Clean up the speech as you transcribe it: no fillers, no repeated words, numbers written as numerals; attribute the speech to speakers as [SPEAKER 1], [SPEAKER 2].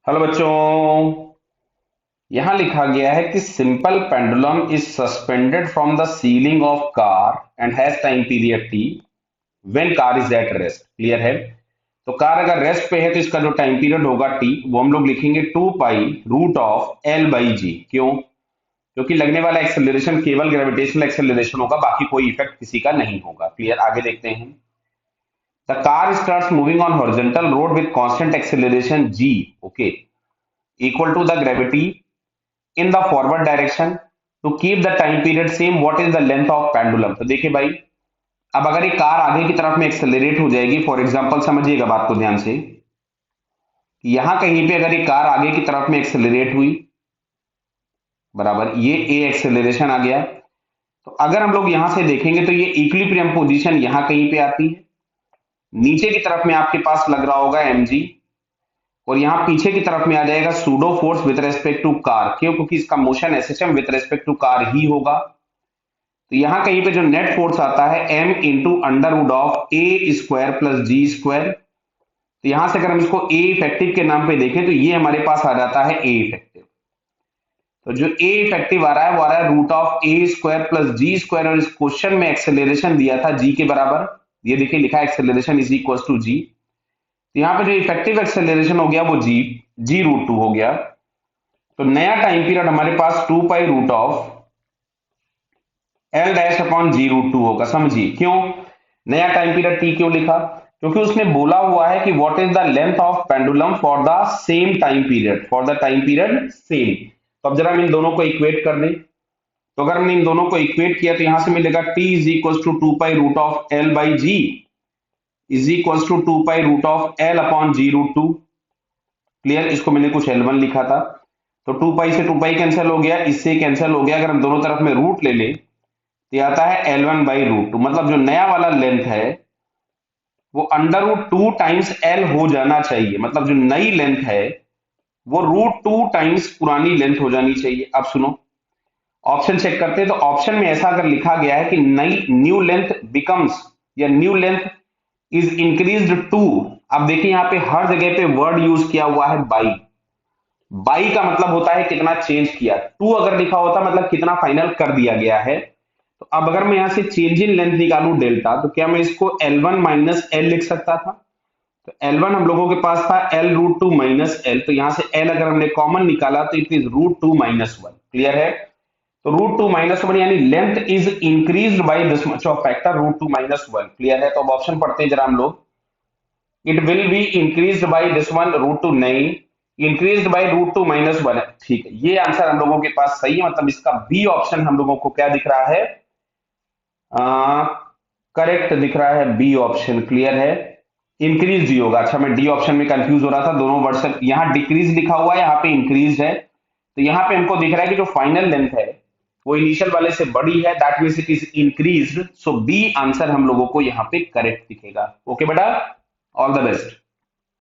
[SPEAKER 1] Hello बच्चों। यहां लिखा गया है कि simple pendulum is suspended from the ceiling of car and has time period T when car is at rest. Clear है? तो कार अगर रेस्ट पे है तो इसका जो टाइम पीरियड होगा टी वो हम लोग लिखेंगे 2 पाई रूट ऑफ L/G। क्यों? क्योंकि लगने वाला एक्सेलरेशन केवल ग्रेविटेशनल एक्सेलरेशन होगा, बाकी कोई इफेक्ट किसी का नहीं होगा। क्लियर? आगे देखते हैं। The car starts moving on horizontal road with constant acceleration g, okay, equal to the gravity in the forward direction to keep the time period same. What is the length of pendulum? तो देखिए भाई, अब अगर ये car आगे की तरफ में एक्सेलरेट हो जाएगी, फॉर एग्जांपल समझिएगा बात को ध्यान से, यहां कहीं पे अगर ये कार आगे की तरफ में एक्सेलरेट हुई, बराबर, ये ए एक्सेलरेशन आ गया, तो अगर हम लोग यहां से देखेंगे तो ये इक्विलिब्रियम पोजीशन यहां कहीं पे आती है। नीचे की तरफ में आपके पास लग रहा होगा mg, और यहाँ पीछे की तरफ में आ जाएगा pseudo force with respect to car. क्यों? क्योंकि इसका motion SHM with respect to car ही होगा। तो यहां कहीं पे जो नेट फोर्स आता है m into under root of A square plus G square. तो यहां से अगर हम इसको ए इफेक्टिव के नाम पे देखें तो ये हमारे पास आ जाता है ए इफेक्टिव। तो जो ए इफेक्टिव आ रहा है वो आ रहा है root of A square plus G square, और इस क्वेश्चन में एक्सेलरेशन दिया था जी के बराबर। ये देखिए लिखा है एक्सेलरेशन इज इक्वल टू जी। तो यहाँ पे जो इफेक्टिव एक्सेलरेशन हो गया वो जी√2 हो गया। तो नया टाइम पीरियड हमारे पास 2 pi root of L dash upon जी√2 होगा। समझिए क्यों नया टाइम पीरियड टी क्यों लिखा? क्योंकि उसने बोला हुआ है कि what is the length of pendulum for the same time period, for the time period same. तो अब जरा हम इन दोनों को इक्वेट कर दें। तो अगर हमने इन दोनों को इक्वेट किया तो यहां से मिलेगा T is equal to 2 pi root of L/G is equal to 2 pi root of L upon जी√2। क्लियर? इसको मैंने कुछ L1 लिखा था। तो 2 पाई से 2 पाई कैंसिल हो गया, इससे कैंसिल हो गया। अगर हम दोनों तरफ में रूट ले लें तो ये आता है L1/√2। मतलब जो नया वाला लेंथ है वो अंडर रूट 2 टाइम्स L हो जाना चाहिए। मतलब जो नई लेंथ है वो √2 टाइम्स पुरानी लेंथ हो जानी चाहिए। अब सुनो, ऑप्शन चेक करते हैं। तो ऑप्शन में ऐसा अगर लिखा गया है कि नई न्यू लेंथ बिकम्स, या new length is increased to, अब देखिए यहाँ पे हर जगह पे वर्ड यूज किया हुआ है बाई। बाई का मतलब होता है कितना चेंज किया, टू अगर लिखा होता मतलब कितना फाइनल कर दिया गया है। तो अब अगर मैं यहां से चेंज इन लेंथ निकालू डेल्टा, तो क्या मैं इसको L1 माइनस एल लिख सकता था? तो L1 हम लोगों के पास था L√2 माइनस एल, तो यहां से L अगर हमने कॉमन निकाला तो इट इज √2 माइनस 1। क्लियर है? तो √2 माइनस 1 यानी length is increase by this much of factor √2 minus 1। Clear है? तो अब ऑप्शन पढ़ते हैं जरा हम लोग। It will be increase by this one √2 नहीं, इंक्रीज बाई √2 माइनस 1 है। ठीक है, ये आंसर हम लोगों के पास सही है। मतलब इसका बी ऑप्शन हम लोगों को क्या दिख रहा है? करेक्ट दिख रहा है बी ऑप्शन। क्लियर है? इंक्रीज डी होगा। अच्छा, मैं डी ऑप्शन में कंफ्यूज हो रहा था, दोनों वर्ड से यहाँ डिक्रीज लिखा हुआ है, यहाँ पे इंक्रीज है। तो यहाँ पे हमको दिख रहा है कि जो फाइनल लेंथ है वो इनिशियल वाले से बड़ी है, that means it is increased. So B answer हम लोगों को यहाँ पे करेक्ट दिखेगा। ओके बेटा, ऑल द बेस्ट।